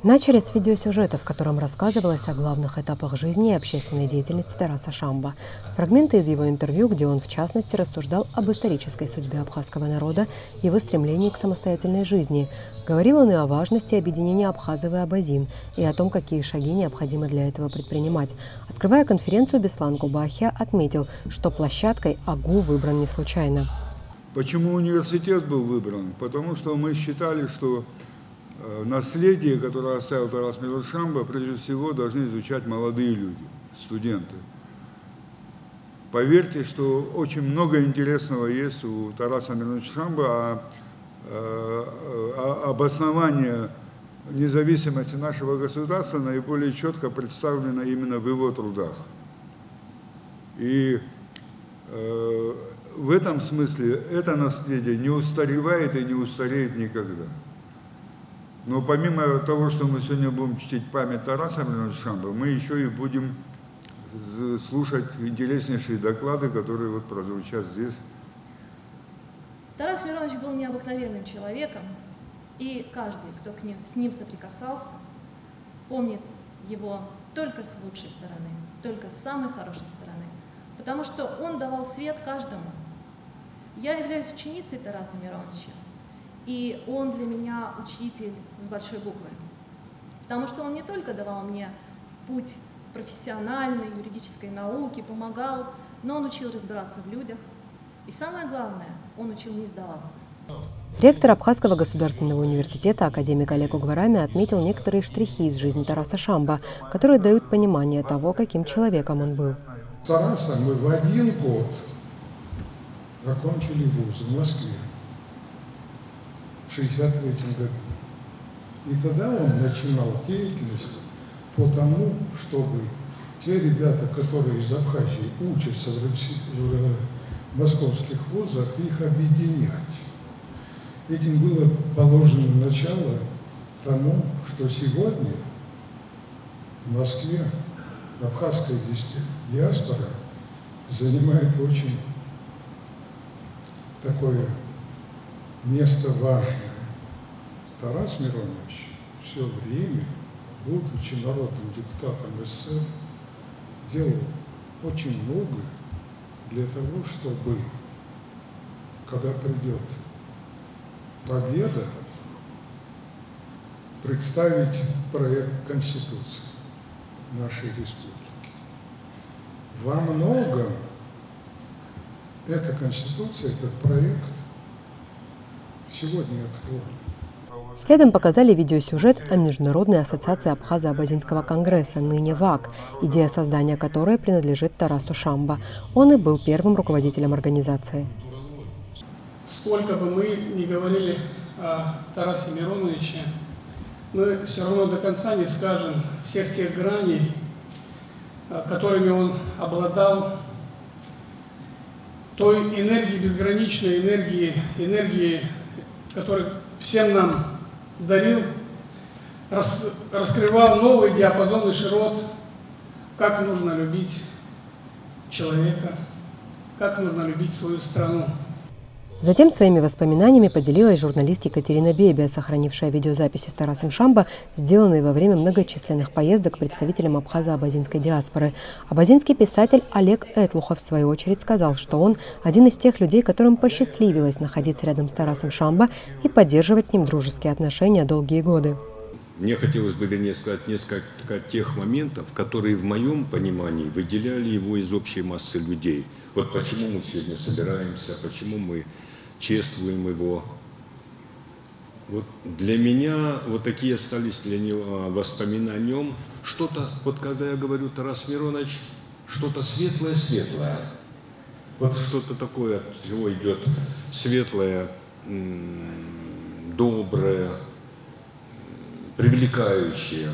Начали с видеосюжета, в котором рассказывалось о главных этапах жизни и общественной деятельности Тараса Шамба. Фрагменты из его интервью, где он в частности рассуждал об исторической судьбе абхазского народа, его стремлении к самостоятельной жизни. Говорил он и о важности объединения абхазов и абазин, и о том, какие шаги необходимо для этого предпринимать. Открывая конференцию, Беслан Кубахия отметил, что площадкой АГУ выбран не случайно. Почему университет был выбран? Потому что мы считали, что наследие, которое оставил Тарас Миронович Шамба, прежде всего должны изучать молодые люди, студенты. Поверьте, что очень много интересного есть у Тараса Мироновича Шамба, обоснование независимости нашего государства наиболее четко представлено именно в его трудах. И в этом смысле это наследие не устаревает и не устареет никогда. Но помимо того, что мы сегодня будем чтить память Тараса Мироновича Шамба, мы еще и будем слушать интереснейшие доклады, которые вот прозвучат здесь. Тарас Миронович был необыкновенным человеком, и каждый, кто с ним соприкасался, помнит его только с лучшей стороны, только с самой хорошей стороны, потому что он давал свет каждому. Я являюсь ученицей Тараса Мироновича, и он для меня учитель с большой буквы, потому что он не только давал мне путь профессиональной, юридической науки, помогал, но он учил разбираться в людях, и самое главное, он учил не сдаваться. Ректор Абхазского государственного университета академик Олег Угварами отметил некоторые штрихи из жизни Тараса Шамба, которые дают понимание того, каким человеком он был. Тараса мы в один год закончили вуз в Москве. В 1963 году. И тогда он начинал деятельность по тому, чтобы те ребята, которые из Абхазии учатся в московских вузах, их объединять. Этим было положено начало тому, что сегодня в Москве абхазская диаспора занимает очень такое место важное. Тарас Миронович все время, будучи народным депутатом СССР, делал очень много для того, чтобы, когда придет победа, представить проект Конституции нашей республики. Во многом эта Конституция, этот проект сегодня актуален. Следом показали видеосюжет о Международной ассоциации Абхазо-Абазинского конгресса, ныне ВАК, идея создания которой принадлежит Тарасу Шамба. Он и был первым руководителем организации. Сколько бы мы ни говорили о Тарасе Мироновиче, мы все равно до конца не скажем всех тех граней, которыми он обладал, той энергии, безграничной энергии, которую всем нам дарил, раскрывал новый диапазон и широт, как нужно любить человека, как нужно любить свою страну. Затем своими воспоминаниями поделилась журналист Екатерина Бебия, сохранившая видеозаписи с Тарасом Шамба, сделанные во время многочисленных поездок представителям абхазо-абазинской диаспоры. Абазинский писатель Олег Этлухов, в свою очередь, сказал, что он один из тех людей, которым посчастливилось находиться рядом с Тарасом Шамба и поддерживать с ним дружеские отношения долгие годы. Мне хотелось бы, вернее, сказать несколько тех моментов, которые в моем понимании выделяли его из общей массы людей. Вот почему мы сегодня собираемся, почему мы чествуем его. Вот для меня вот такие остались для него воспоминания о нем. Что-то, вот когда я говорю Тарас Миронович, что-то светлое-светлое. Вот что-то такое, от чего идет светлое, доброе, привлекающее.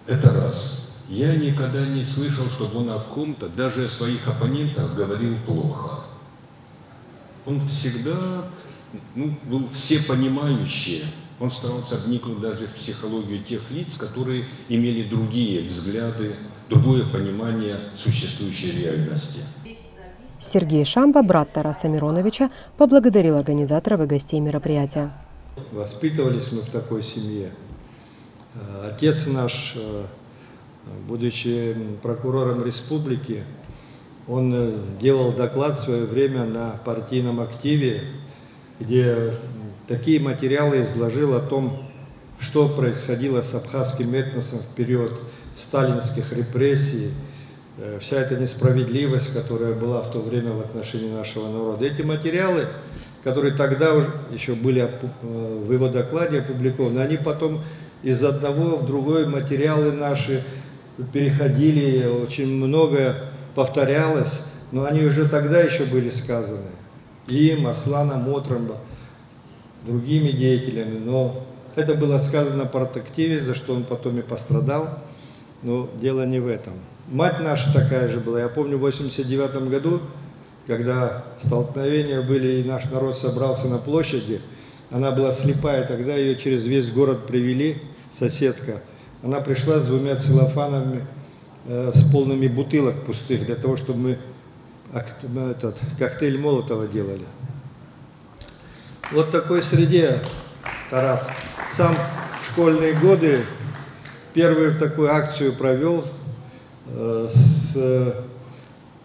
Это раз. Я никогда не слышал, чтобы он о ком-то, даже о своих оппонентах, говорил плохо. Он всегда был всепонимающий. Он старался вникнуть даже в психологию тех лиц, которые имели другие взгляды, другое понимание существующей реальности. Сергей Шамба, брат Тараса Мироновича, поблагодарил организаторов и гостей мероприятия. Воспитывались мы в такой семье. Отец наш, будучи прокурором республики, он делал доклад в свое время на партийном активе, где такие материалы изложил о том, что происходило с абхазским этносом в период сталинских репрессий, вся эта несправедливость, которая была в то время в отношении нашего народа. Эти материалы, которые тогда еще были в его докладе опубликованы, они потом из одного в другой материалы наши переходили, очень многое повторялось, но они уже тогда еще были сказаны им, Асланом Отромбо, другими деятелями, но это было сказано в партактиве, за что он потом и пострадал, но дело не в этом. Мать наша такая же была, я помню, в 1989 году, когда столкновения были и наш народ собрался на площади, она была слепая, тогда ее через весь город привели, соседка, она пришла с 2 целлофанами, с полными бутылок пустых, для того, чтобы мы этот коктейль Молотова делали. Вот в такой среде Тарас сам в школьные годы первую такую акцию провел с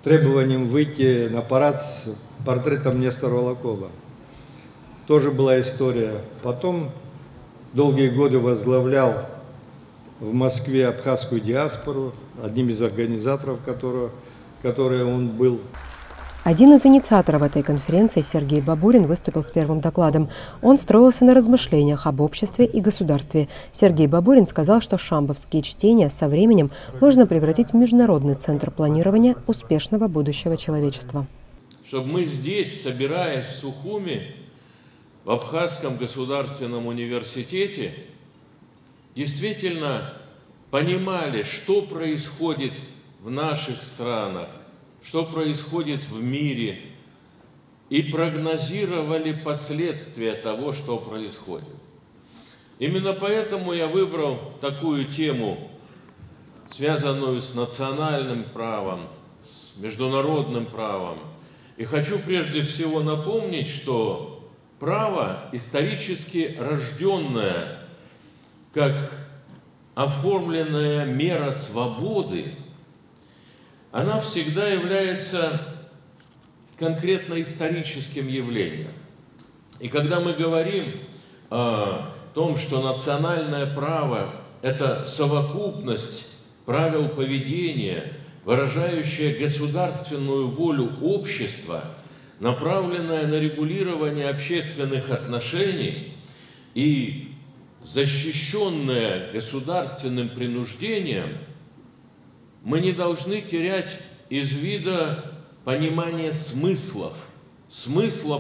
требованием выйти на парад с портретом Нестора Волокова. Тоже была история. Потом долгие годы возглавлял в Москве абхазскую диаспору, одним из организаторов которой он был. Один из инициаторов этой конференции, Сергей Бабурин, выступил с первым докладом. Он строился на размышлениях об обществе и государстве. Сергей Бабурин сказал, что шамбовские чтения со временем можно превратить в международный центр планирования успешного будущего человечества. Чтобы мы здесь, собираясь в Сухуми, в Абхазском государственном университете, действительно понимали, что происходит в наших странах, что происходит в мире, и прогнозировали последствия того, что происходит. Именно поэтому я выбрал такую тему, связанную с национальным правом, с международным правом. И хочу прежде всего напомнить, что право исторически рожденное, как оформленная мера свободы, она всегда является конкретно историческим явлением. И когда мы говорим о том, что национальное право – это совокупность правил поведения, выражающая государственную волю общества, направленная на регулирование общественных отношений и защищенная государственным принуждением, мы не должны терять из вида понимание смысла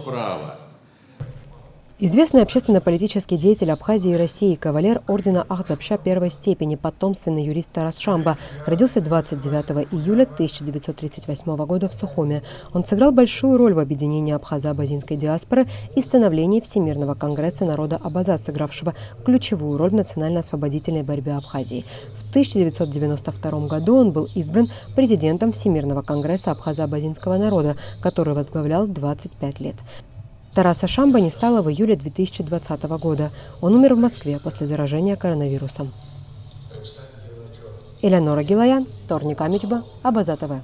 права. Известный общественно-политический деятель Абхазии и России, кавалер ордена Ахзапша первой степени, потомственный юрист Тарас Шамба, родился 29 июля 1938 года в Сухуме. Он сыграл большую роль в объединении абхазо-абазинской диаспоры и становлении Всемирного конгресса народа Абаза, сыгравшего ключевую роль в национально-освободительной борьбе Абхазии. В 1992 году он был избран президентом Всемирного конгресса абхазо-абазинского народа, который возглавлял 25 лет. Тараса Шамба не стало в июле 2020 года. Он умер в Москве после заражения коронавирусом. Элеонора Гилаян, Торник Амичба, Абаза ТВ.